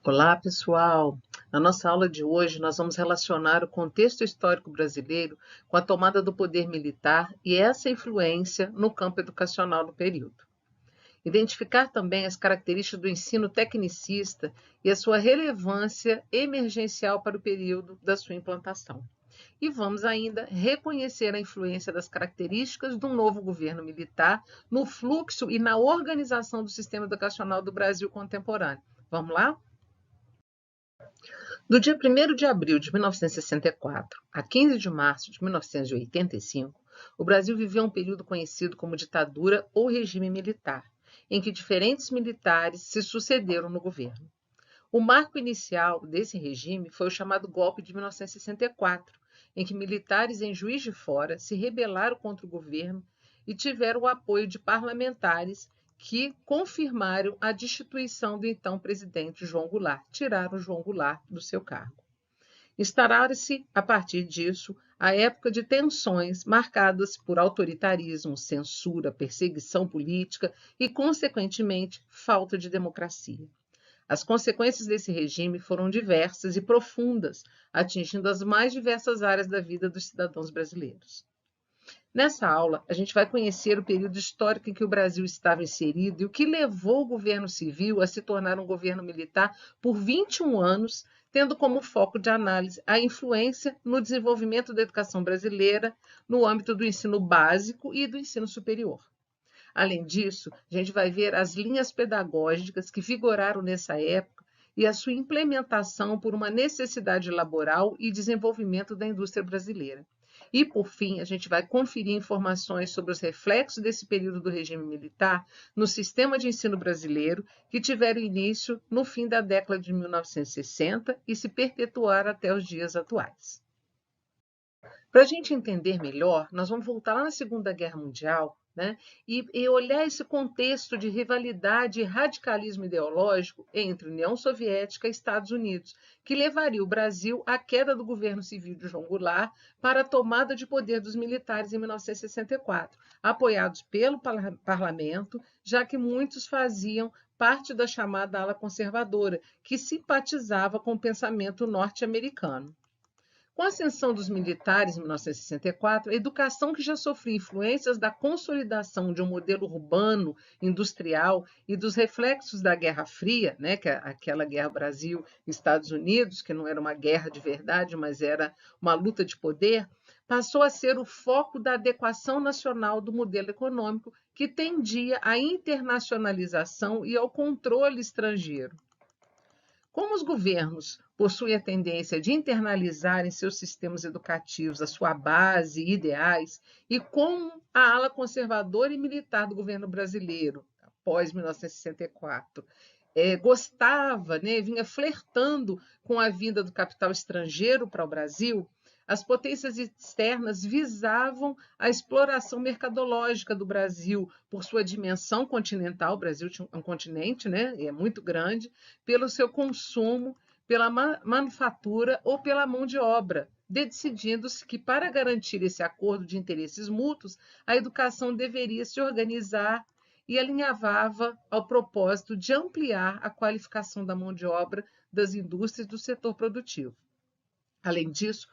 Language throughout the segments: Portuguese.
Olá, pessoal! Na nossa aula de hoje, nós vamos relacionar o contexto histórico brasileiro com a tomada do poder militar e essa influência no campo educacional do período. Identificar também as características do ensino tecnicista e a sua relevância emergencial para o período da sua implantação. E vamos ainda reconhecer a influência das características do novo governo militar no fluxo e na organização do sistema educacional do Brasil contemporâneo. Vamos lá? Do dia 1º de abril de 1964 a 15 de março de 1985, o Brasil viveu um período conhecido como ditadura ou regime militar, em que diferentes militares se sucederam no governo. O marco inicial desse regime foi o chamado golpe de 1964, em que militares em Juiz de Fora se rebelaram contra o governo e tiveram o apoio de parlamentares que confirmaram a destituição do então presidente João Goulart, tiraram João Goulart do seu cargo. Instalaram-se, a partir disso, a época de tensões marcadas por autoritarismo, censura, perseguição política e, consequentemente, falta de democracia. As consequências desse regime foram diversas e profundas, atingindo as mais diversas áreas da vida dos cidadãos brasileiros. Nessa aula, a gente vai conhecer o período histórico em que o Brasil estava inserido e o que levou o governo civil a se tornar um governo militar por 21 anos, tendo como foco de análise a influência no desenvolvimento da educação brasileira no âmbito do ensino básico e do ensino superior. Além disso, a gente vai ver as linhas pedagógicas que vigoraram nessa época e a sua implementação por uma necessidade laboral e desenvolvimento da indústria brasileira. E, por fim, a gente vai conferir informações sobre os reflexos desse período do regime militar no sistema de ensino brasileiro, que tiveram início no fim da década de 1960 e se perpetuaram até os dias atuais. Para a gente entender melhor, nós vamos voltar lá na Segunda Guerra Mundial, né, e olhar esse contexto de rivalidade e radicalismo ideológico entre União Soviética e Estados Unidos, que levaria o Brasil à queda do governo civil de João Goulart para a tomada de poder dos militares em 1964, apoiados pelo parlamento, já que muitos faziam parte da chamada ala conservadora, que simpatizava com o pensamento norte-americano. Com a ascensão dos militares em 1964, a educação que já sofria influências da consolidação de um modelo urbano, industrial e dos reflexos da Guerra Fria, né, que é aquela guerra Brasil-Estados Unidos, que não era uma guerra de verdade, mas era uma luta de poder, passou a ser o foco da adequação nacional do modelo econômico, que tendia à internacionalização e ao controle estrangeiro. Como os governos possuem a tendência de internalizar em seus sistemas educativos a sua base e ideais, e como a ala conservadora e militar do governo brasileiro, após 1964, gostava, né, vinha flertando com a vinda do capital estrangeiro para o Brasil, as potências externas visavam a exploração mercadológica do Brasil por sua dimensão continental. O Brasil é um continente, né, e é muito grande, pelo seu consumo, pela manufatura ou pela mão de obra, decidindo-se que, para garantir esse acordo de interesses mútuos, a educação deveria se organizar e alinhavava ao propósito de ampliar a qualificação da mão de obra das indústrias do setor produtivo. Além disso,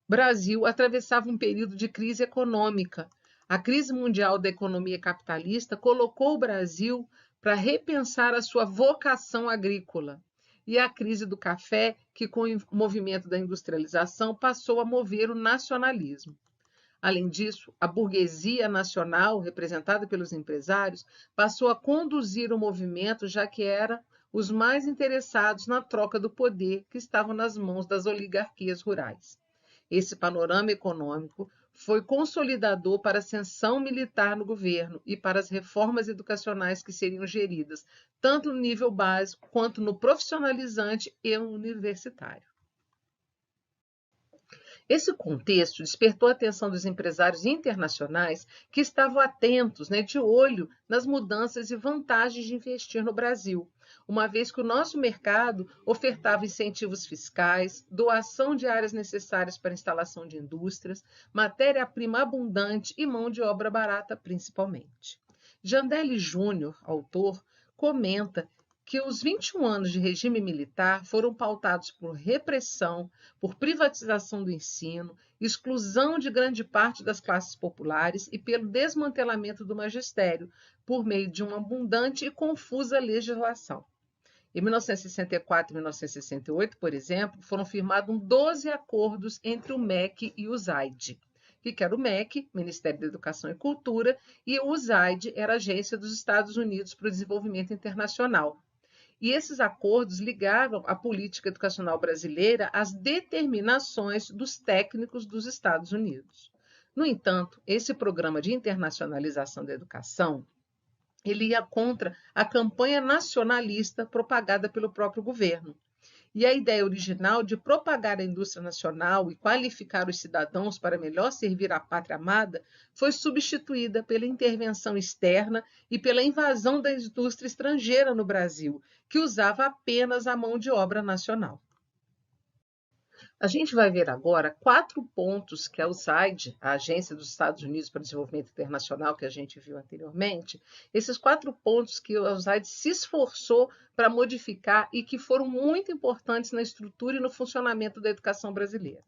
o Brasil atravessava um período de crise econômica. A crise mundial da economia capitalista colocou o Brasil para repensar a sua vocação agrícola. E a crise do café, que com o movimento da industrialização passou a mover o nacionalismo. Além disso, a burguesia nacional, representada pelos empresários, passou a conduzir o movimento, já que eram os mais interessados na troca do poder que estavam nas mãos das oligarquias rurais. Esse panorama econômico foi consolidador para a ascensão militar no governo e para as reformas educacionais que seriam geridas, tanto no nível básico quanto no profissionalizante e universitário. Esse contexto despertou a atenção dos empresários internacionais que estavam atentos, né, de olho nas mudanças e vantagens de investir no Brasil, uma vez que o nosso mercado ofertava incentivos fiscais, doação de áreas necessárias para a instalação de indústrias, matéria-prima abundante e mão de obra barata, principalmente. Jandelli Júnior, autor, comenta que os 21 anos de regime militar foram pautados por repressão, por privatização do ensino, exclusão de grande parte das classes populares e pelo desmantelamento do magistério, por meio de uma abundante e confusa legislação. Em 1964 e 1968, por exemplo, foram firmados 12 acordos entre o MEC e o ZAID. O que era o MEC, Ministério da Educação e Cultura, e o ZAID era a Agência dos Estados Unidos para o Desenvolvimento Internacional. E esses acordos ligavam a política educacional brasileira às determinações dos técnicos dos Estados Unidos. No entanto, esse programa de internacionalização da educação ele ia contra a campanha nacionalista propagada pelo próprio governo. E a ideia original de propagar a indústria nacional e qualificar os cidadãos para melhor servir à pátria amada foi substituída pela intervenção externa e pela invasão da indústria estrangeira no Brasil, que usava apenas a mão de obra nacional. A gente vai ver agora 4 pontos que a USAID, a Agência dos Estados Unidos para o Desenvolvimento Internacional, que a gente viu anteriormente, esses 4 pontos que a USAID se esforçou para modificar e que foram muito importantes na estrutura e no funcionamento da educação brasileira.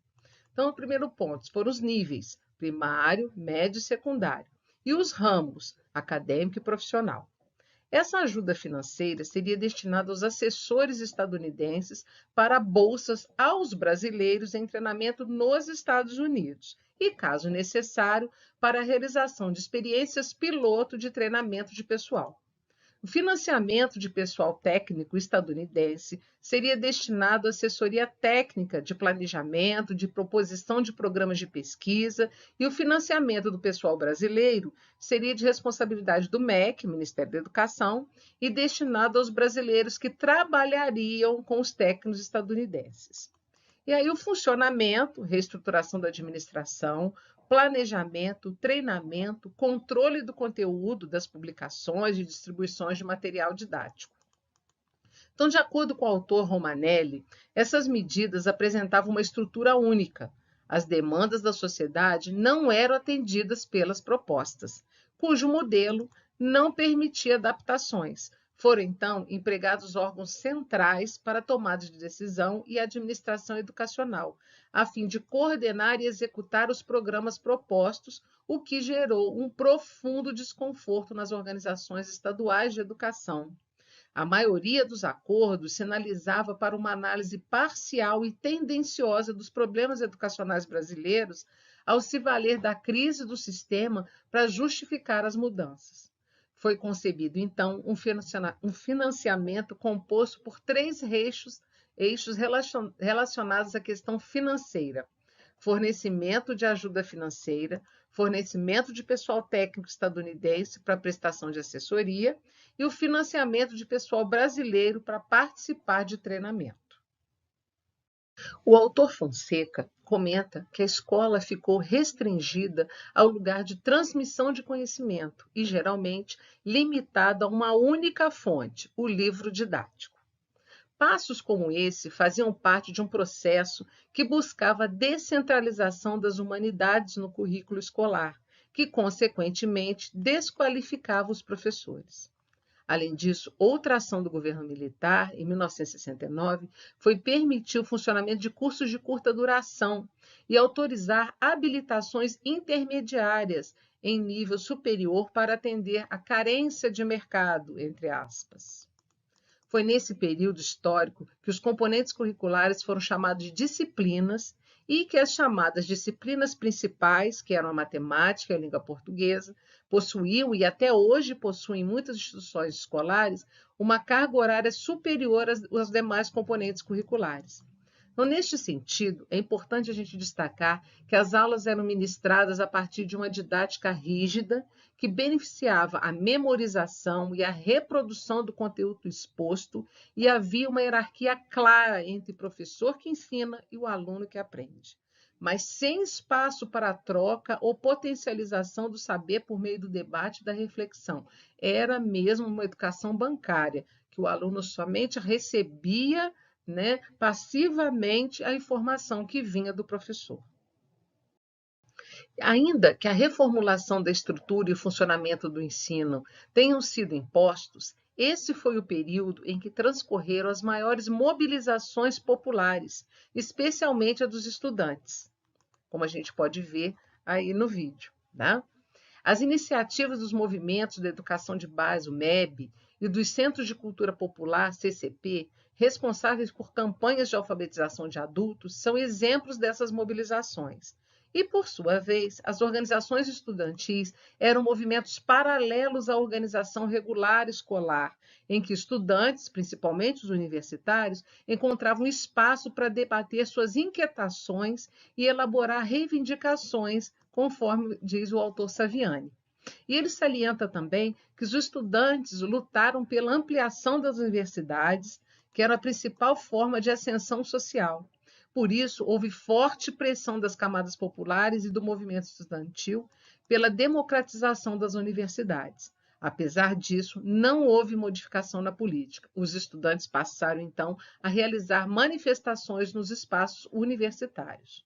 Então, o primeiro ponto foram os níveis, primário, médio e secundário, e os ramos, acadêmico e profissional. Essa ajuda financeira seria destinada aos assessores estadunidenses para bolsas aos brasileiros em treinamento nos Estados Unidos e, caso necessário, para a realização de experiências piloto de treinamento de pessoal. O financiamento de pessoal técnico estadunidense seria destinado à assessoria técnica de planejamento, de proposição de programas de pesquisa, e o financiamento do pessoal brasileiro seria de responsabilidade do MEC, Ministério da Educação, e destinado aos brasileiros que trabalhariam com os técnicos estadunidenses. E aí o funcionamento, reestruturação da administração, planejamento, treinamento, controle do conteúdo das publicações e distribuições de material didático. Então, de acordo com o autor Romanelli, essas medidas apresentavam uma estrutura única. As demandas da sociedade não eram atendidas pelas propostas, cujo modelo não permitia adaptações. Foram, então, empregados órgãos centrais para a tomada de decisão e administração educacional, a fim de coordenar e executar os programas propostos, o que gerou um profundo desconforto nas organizações estaduais de educação. A maioria dos acordos sinalizava para uma análise parcial e tendenciosa dos problemas educacionais brasileiros, ao se valer da crise do sistema para justificar as mudanças. Foi concebido, então, um financiamento composto por 3 eixos relacionados à questão financeira: fornecimento de ajuda financeira, fornecimento de pessoal técnico estadunidense para prestação de assessoria e o financiamento de pessoal brasileiro para participar de treinamento. O autor Fonseca comenta que a escola ficou restringida ao lugar de transmissão de conhecimento e, geralmente, limitada a uma única fonte, o livro didático. Passos como esse faziam parte de um processo que buscava a descentralização das humanidades no currículo escolar, que, consequentemente, desqualificava os professores. Além disso, outra ação do governo militar, em 1969, foi permitir o funcionamento de cursos de curta duração e autorizar habilitações intermediárias em nível superior para atender à carência de mercado, entre aspas. Foi nesse período histórico que os componentes curriculares foram chamados de disciplinas e que as chamadas disciplinas principais, que eram a matemática e a língua portuguesa, possuíam e até hoje possuem muitas instituições escolares uma carga horária superior aos demais componentes curriculares. Então, neste sentido, é importante a gente destacar que as aulas eram ministradas a partir de uma didática rígida que beneficiava a memorização e a reprodução do conteúdo exposto, e havia uma hierarquia clara entre o professor que ensina e o aluno que aprende, mas sem espaço para a troca ou potencialização do saber por meio do debate e da reflexão. Era mesmo uma educação bancária, que o aluno somente recebia, passivamente a informação que vinha do professor. Ainda que a reformulação da estrutura e o funcionamento do ensino tenham sido impostos, esse foi o período em que transcorreram as maiores mobilizações populares, especialmente a dos estudantes, como a gente pode ver aí no vídeo, né? As iniciativas dos movimentos da educação de base, o MEB, e dos Centros de Cultura Popular, CCP, responsáveis por campanhas de alfabetização de adultos, são exemplos dessas mobilizações. E, por sua vez, as organizações estudantis eram movimentos paralelos à organização regular escolar, em que estudantes, principalmente os universitários, encontravam espaço para debater suas inquietações e elaborar reivindicações, conforme diz o autor Saviani. E ele salienta também que os estudantes lutaram pela ampliação das universidades, que era a principal forma de ascensão social. Por isso, houve forte pressão das camadas populares e do movimento estudantil pela democratização das universidades. Apesar disso, não houve modificação na política. Os estudantes passaram, então, a realizar manifestações nos espaços universitários.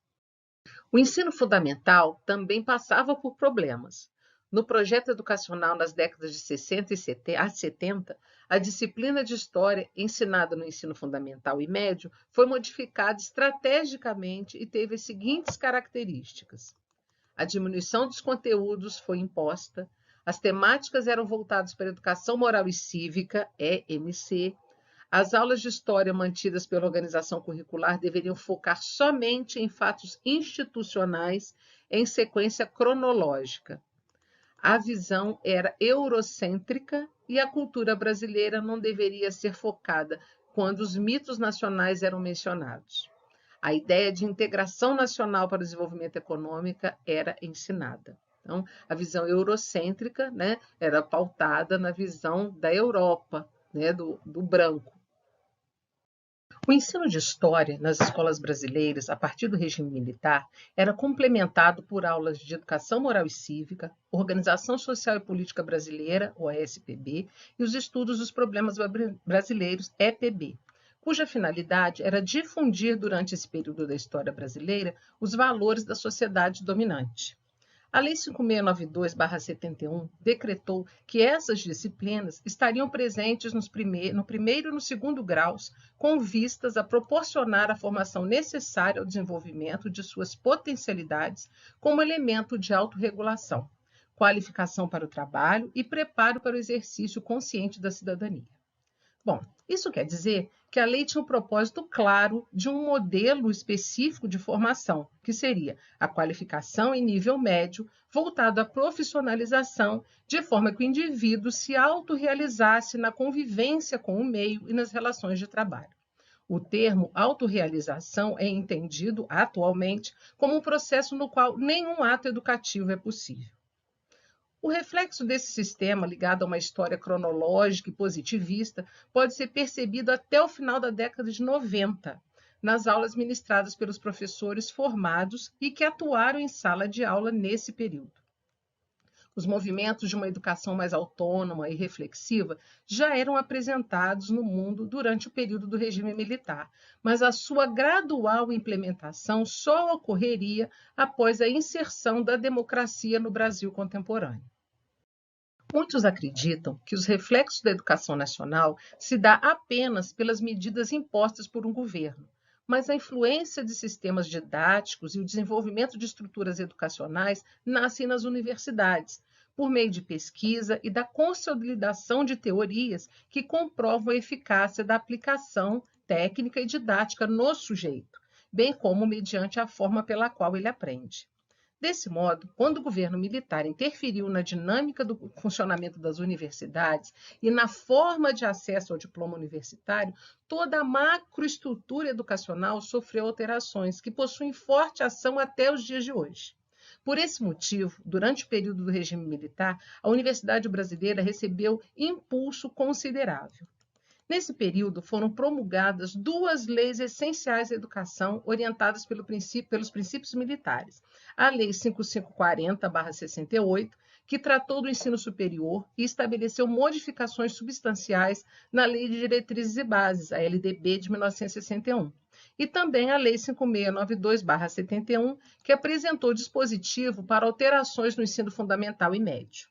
O ensino fundamental também passava por problemas. No projeto educacional nas décadas de 60 e 70, a disciplina de História ensinada no ensino fundamental e médio foi modificada estrategicamente e teve as seguintes características. A diminuição dos conteúdos foi imposta, as temáticas eram voltadas para a educação moral e cívica, EMC, as aulas de história mantidas pela organização curricular deveriam focar somente em fatos institucionais em sequência cronológica. A visão era eurocêntrica e a cultura brasileira não deveria ser focada quando os mitos nacionais eram mencionados. A ideia de integração nacional para o desenvolvimento econômico era ensinada. Então, a visão eurocêntrica, né, era pautada na visão da Europa, né, do branco. O ensino de história nas escolas brasileiras, a partir do regime militar, era complementado por aulas de educação moral e cívica, Organização Social e Política Brasileira, OSPB, e os estudos dos problemas brasileiros, EPB, cuja finalidade era difundir durante esse período da história brasileira os valores da sociedade dominante. A Lei 5692/71 decretou que essas disciplinas estariam presentes no primeiro e no segundo graus, com vistas a proporcionar a formação necessária ao desenvolvimento de suas potencialidades como elemento de autorregulação, qualificação para o trabalho e preparo para o exercício consciente da cidadania. Bom, isso quer dizer que a lei tinha um propósito claro de um modelo específico de formação, que seria a qualificação em nível médio, voltado à profissionalização, de forma que o indivíduo se autorrealizasse na convivência com o meio e nas relações de trabalho. O termo autorrealização é entendido, atualmente, como um processo no qual nenhum ato educativo é possível. O reflexo desse sistema, ligado a uma história cronológica e positivista, pode ser percebido até o final da década de 90, nas aulas ministradas pelos professores formados e que atuaram em sala de aula nesse período. Os movimentos de uma educação mais autônoma e reflexiva já eram apresentados no mundo durante o período do regime militar, mas a sua gradual implementação só ocorreria após a inserção da democracia no Brasil contemporâneo. Muitos acreditam que os reflexos da educação nacional se dá apenas pelas medidas impostas por um governo, mas a influência de sistemas didáticos e o desenvolvimento de estruturas educacionais nascem nas universidades, por meio de pesquisa e da consolidação de teorias que comprovam a eficácia da aplicação técnica e didática no sujeito, bem como mediante a forma pela qual ele aprende. Desse modo, quando o governo militar interferiu na dinâmica do funcionamento das universidades e na forma de acesso ao diploma universitário, toda a macroestrutura educacional sofreu alterações que possuem forte ação até os dias de hoje. Por esse motivo, durante o período do regime militar, a Universidade Brasileira recebeu impulso considerável. Nesse período, foram promulgadas duas leis essenciais à educação, orientadas pelos princípios militares. A Lei 5540/68, que tratou do ensino superior e estabeleceu modificações substanciais na Lei de Diretrizes e Bases, a LDB de 1961. E também a Lei 5692/71, que apresentou dispositivo para alterações no ensino fundamental e médio.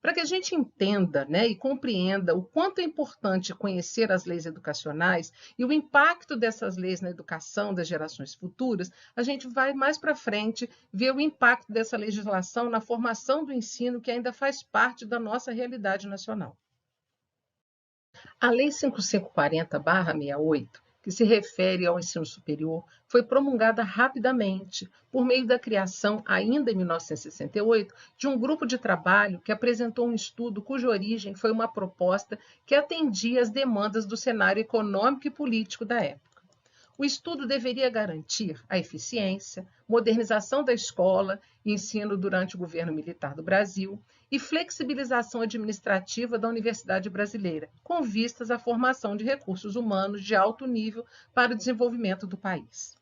Para que a gente entenda, né, e compreenda o quanto é importante conhecer as leis educacionais e o impacto dessas leis na educação das gerações futuras, a gente vai mais para frente ver o impacto dessa legislação na formação do ensino, que ainda faz parte da nossa realidade nacional. A Lei 5540/68, que se refere ao ensino superior, foi promulgada rapidamente por meio da criação, ainda em 1968, de um grupo de trabalho que apresentou um estudo cuja origem foi uma proposta que atendia às demandas do cenário econômico e político da época. O estudo deveria garantir a eficiência, modernização da escola e ensino durante o governo militar do Brasil e flexibilização administrativa da Universidade Brasileira, com vistas à formação de recursos humanos de alto nível para o desenvolvimento do país.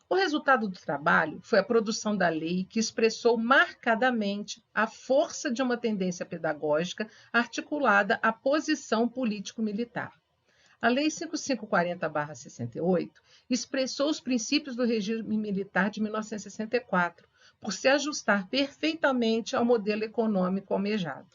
O resultado do trabalho foi a produção da lei que expressou marcadamente a força de uma tendência pedagógica articulada à posição político-militar. A Lei 5540/68 expressou os princípios do regime militar de 1964, por se ajustar perfeitamente ao modelo econômico almejado.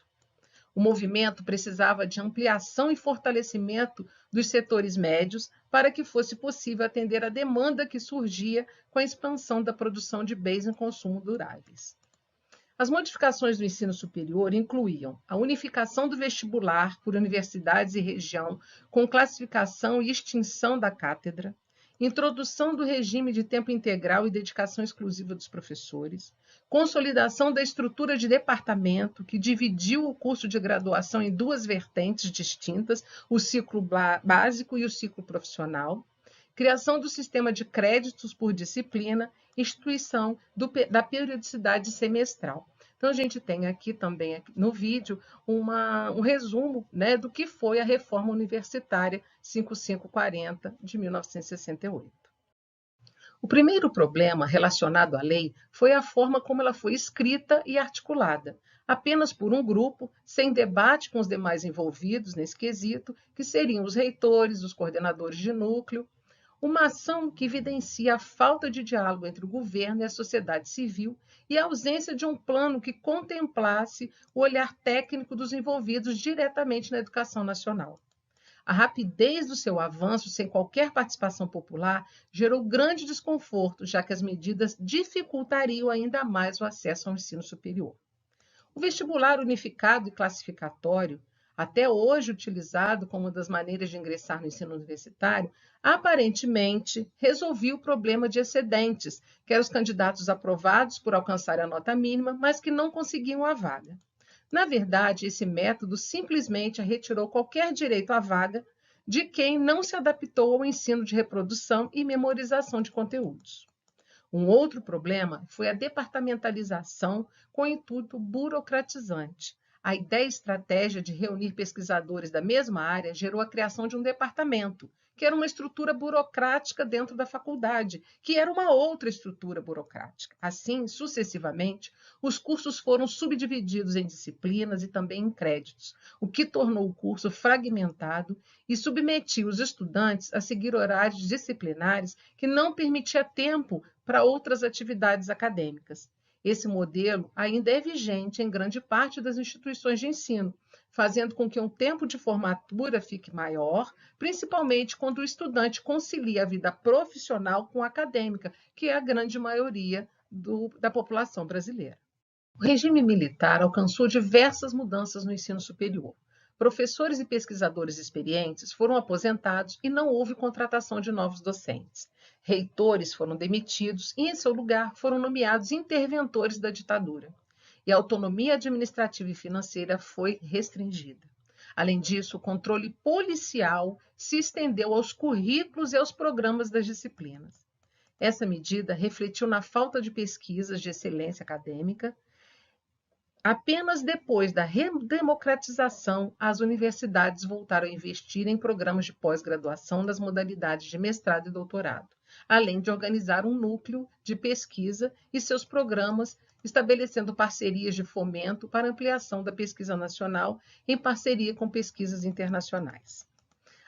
O movimento precisava de ampliação e fortalecimento dos setores médios para que fosse possível atender a demanda que surgia com a expansão da produção de bens em consumo duráveis. As modificações do ensino superior incluíam a unificação do vestibular por universidades e região, com classificação e extinção da cátedra, introdução do regime de tempo integral e dedicação exclusiva dos professores, consolidação da estrutura de departamento, que dividiu o curso de graduação em duas vertentes distintas, o ciclo básico e o ciclo profissional, criação do sistema de créditos por disciplina, instituição da periodicidade semestral. Então, a gente tem aqui também no vídeo um resumo, né, do que foi a Reforma Universitária 5540 de 1968. O primeiro problema relacionado à lei foi a forma como ela foi escrita e articulada, apenas por um grupo, sem debate com os demais envolvidos nesse quesito, que seriam os reitores, os coordenadores de núcleo. Uma ação que evidencia a falta de diálogo entre o governo e a sociedade civil e a ausência de um plano que contemplasse o olhar técnico dos envolvidos diretamente na educação nacional. A rapidez do seu avanço, sem qualquer participação popular, gerou grande desconforto, já que as medidas dificultariam ainda mais o acesso ao ensino superior. O vestibular unificado e classificatório, até hoje utilizado como uma das maneiras de ingressar no ensino universitário, aparentemente resolvia o problema de excedentes, que eram os candidatos aprovados por alcançar a nota mínima, mas que não conseguiam a vaga. Na verdade, esse método simplesmente retirou qualquer direito à vaga de quem não se adaptou ao ensino de reprodução e memorização de conteúdos. Um outro problema foi a departamentalização com o intuito burocratizante. A ideia e estratégia de reunir pesquisadores da mesma área gerou a criação de um departamento, que era uma estrutura burocrática dentro da faculdade, que era uma outra estrutura burocrática. Assim, sucessivamente, os cursos foram subdivididos em disciplinas e também em créditos, o que tornou o curso fragmentado e submetia os estudantes a seguir horários disciplinares que não permitia tempo para outras atividades acadêmicas. Esse modelo ainda é vigente em grande parte das instituições de ensino, fazendo com que um tempo de formatura fique maior, principalmente quando o estudante concilia a vida profissional com a acadêmica, que é a grande maioria da população brasileira. O regime militar alcançou diversas mudanças no ensino superior. Professores e pesquisadores experientes foram aposentados e não houve contratação de novos docentes. Reitores foram demitidos e, em seu lugar, foram nomeados interventores da ditadura. E a autonomia administrativa e financeira foi restringida. Além disso, o controle policial se estendeu aos currículos e aos programas das disciplinas. Essa medida refletiu na falta de pesquisas de excelência acadêmica. Apenas depois da redemocratização, as universidades voltaram a investir em programas de pós-graduação nas modalidades de mestrado e doutorado, além de organizar um núcleo de pesquisa e seus programas, estabelecendo parcerias de fomento para ampliação da pesquisa nacional em parceria com pesquisas internacionais.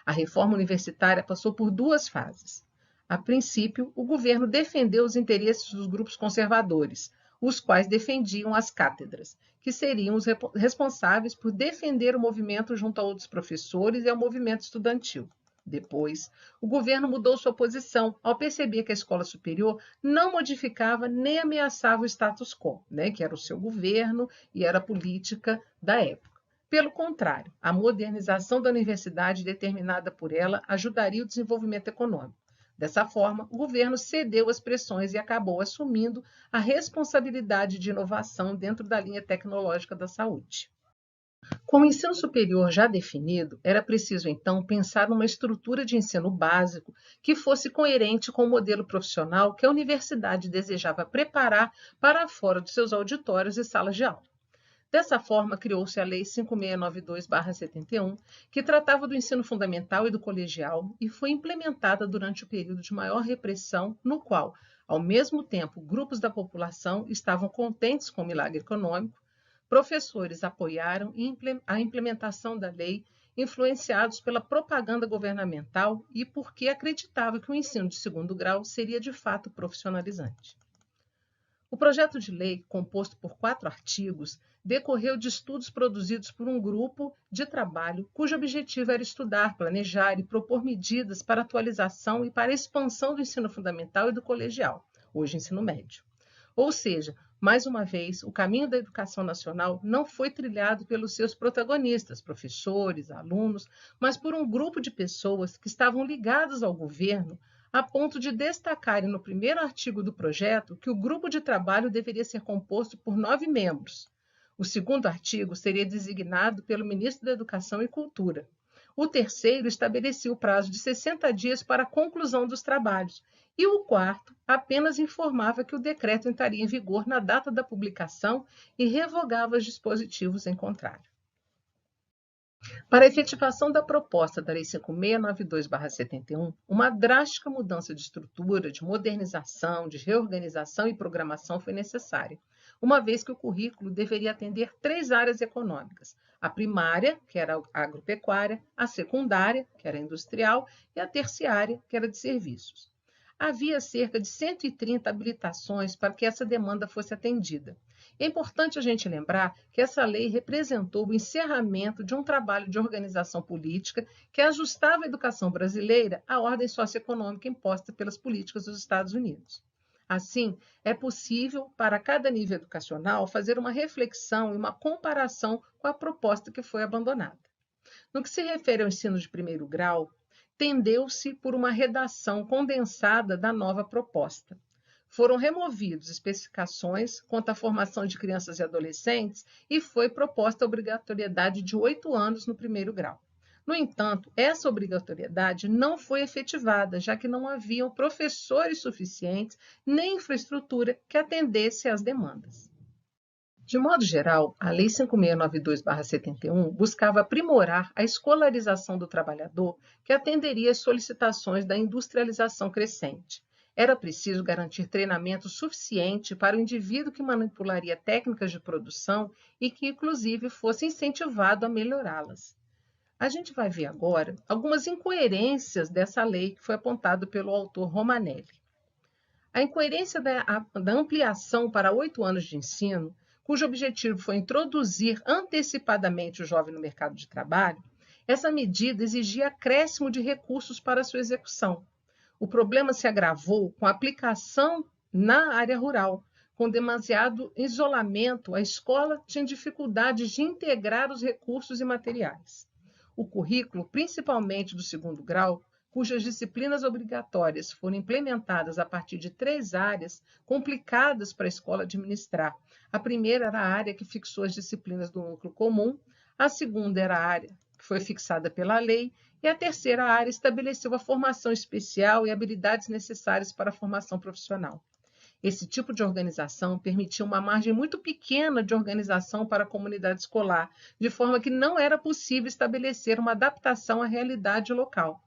A reforma universitária passou por duas fases. A princípio, o governo defendeu os interesses dos grupos conservadores, os quais defendiam as cátedras, que seriam os responsáveis por defender o movimento junto a outros professores e ao movimento estudantil. Depois, o governo mudou sua posição ao perceber que a escola superior não modificava nem ameaçava o status quo, que era o seu governo e era a política da época. Pelo contrário, a modernização da universidade determinada por ela ajudaria o desenvolvimento econômico. Dessa forma, o governo cedeu às pressões e acabou assumindo a responsabilidade de inovação dentro da linha tecnológica da saúde. Com o ensino superior já definido, era preciso então pensar numa estrutura de ensino básico que fosse coerente com o modelo profissional que a universidade desejava preparar para fora dos seus auditórios e salas de aula. Dessa forma, criou-se a Lei 5692/71, que tratava do ensino fundamental e do colegial e foi implementada durante o período de maior repressão, no qual, ao mesmo tempo, grupos da população estavam contentes com o milagre econômico. Professores apoiaram a implementação da lei, influenciados pela propaganda governamental e porque acreditavam que o ensino de segundo grau seria de fato profissionalizante. O projeto de lei, composto por 4 artigos, decorreu de estudos produzidos por um grupo de trabalho cujo objetivo era estudar, planejar e propor medidas para atualização e para expansão do ensino fundamental e do colegial, hoje ensino médio. Ou seja, mais uma vez, o caminho da educação nacional não foi trilhado pelos seus protagonistas, professores, alunos, mas por um grupo de pessoas que estavam ligadas ao governo, a ponto de destacarem no primeiro artigo do projeto que o grupo de trabalho deveria ser composto por 9 membros. O segundo artigo seria designado pelo ministro da Educação e Cultura. O terceiro estabelecia o prazo de 60 dias para a conclusão dos trabalhos, e o quarto apenas informava que o decreto entraria em vigor na data da publicação e revogava os dispositivos em contrário. Para a efetivação da proposta da Lei 5692/71, uma drástica mudança de estrutura, de modernização, de reorganização e programação foi necessária, uma vez que o currículo deveria atender 3 áreas econômicas: a primária, que era a agropecuária, a secundária, que era a industrial, e a terciária, que era de serviços. Havia cerca de 130 habilitações para que essa demanda fosse atendida. É importante a gente lembrar que essa lei representou o encerramento de um trabalho de organização política que ajustava a educação brasileira à ordem socioeconômica imposta pelas políticas dos Estados Unidos. Assim, é possível, para cada nível educacional, fazer uma reflexão e uma comparação com a proposta que foi abandonada. No que se refere ao ensino de primeiro grau, tendeu-se por uma redação condensada da nova proposta. Foram removidas especificações quanto à formação de crianças e adolescentes e foi proposta a obrigatoriedade de 8 anos no primeiro grau. No entanto, essa obrigatoriedade não foi efetivada, já que não haviam professores suficientes nem infraestrutura que atendesse às demandas. De modo geral, a Lei 5692/71 buscava aprimorar a escolarização do trabalhador que atenderia às solicitações da industrialização crescente. Era preciso garantir treinamento suficiente para o indivíduo que manipularia técnicas de produção e que, inclusive, fosse incentivado a melhorá-las. A gente vai ver agora algumas incoerências dessa lei que foi apontada pelo autor Romanelli. A incoerência da ampliação para 8 anos de ensino, cujo objetivo foi introduzir antecipadamente o jovem no mercado de trabalho, essa medida exigia acréscimo de recursos para sua execução. O problema se agravou com a aplicação na área rural. Com demasiado isolamento, a escola tinha dificuldades de integrar os recursos e materiais. O currículo, principalmente do segundo grau, cujas disciplinas obrigatórias foram implementadas a partir de 3 áreas complicadas para a escola administrar. A primeira era a área que fixou as disciplinas do núcleo comum, a segunda era a área que foi fixada pela lei, e a terceira área estabeleceu a formação especial e habilidades necessárias para a formação profissional. Esse tipo de organização permitia uma margem muito pequena de organização para a comunidade escolar, de forma que não era possível estabelecer uma adaptação à realidade local.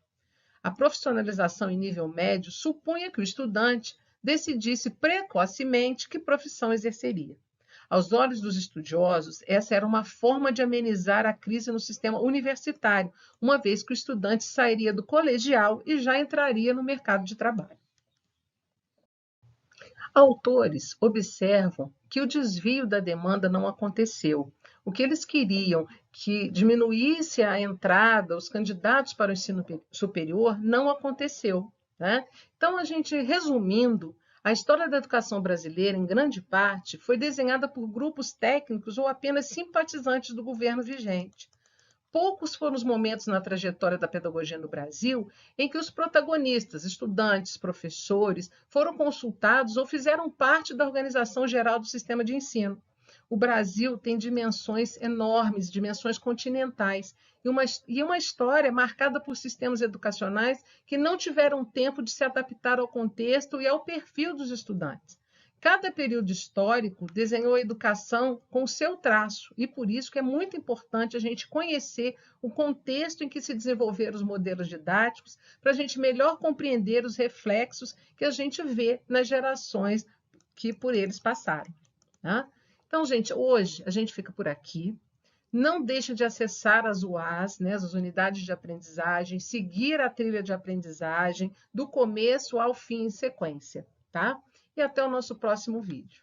A profissionalização em nível médio supunha que o estudante decidisse precocemente que profissão exerceria. Aos olhos dos estudiosos, essa era uma forma de amenizar a crise no sistema universitário, uma vez que o estudante sairia do colegial e já entraria no mercado de trabalho. Autores observam que o desvio da demanda não aconteceu. O que eles queriam que diminuísse a entrada, os candidatos para o ensino superior, não aconteceu, né? Então, a gente, resumindo, a história da educação brasileira, em grande parte, foi desenhada por grupos técnicos ou apenas simpatizantes do governo vigente. Poucos foram os momentos na trajetória da pedagogia no Brasil em que os protagonistas, estudantes, professores, foram consultados ou fizeram parte da organização geral do sistema de ensino. O Brasil tem dimensões enormes, dimensões continentais, e uma história marcada por sistemas educacionais que não tiveram tempo de se adaptar ao contexto e ao perfil dos estudantes. Cada período histórico desenhou a educação com o seu traço, e por isso que é muito importante a gente conhecer o contexto em que se desenvolveram os modelos didáticos, para a gente melhor compreender os reflexos que a gente vê nas gerações que por eles passaram. Tá? Então, gente, hoje a gente fica por aqui. Não deixe de acessar as UAS, né, as unidades de aprendizagem, seguir a trilha de aprendizagem do começo ao fim em sequência, tá? E até o nosso próximo vídeo.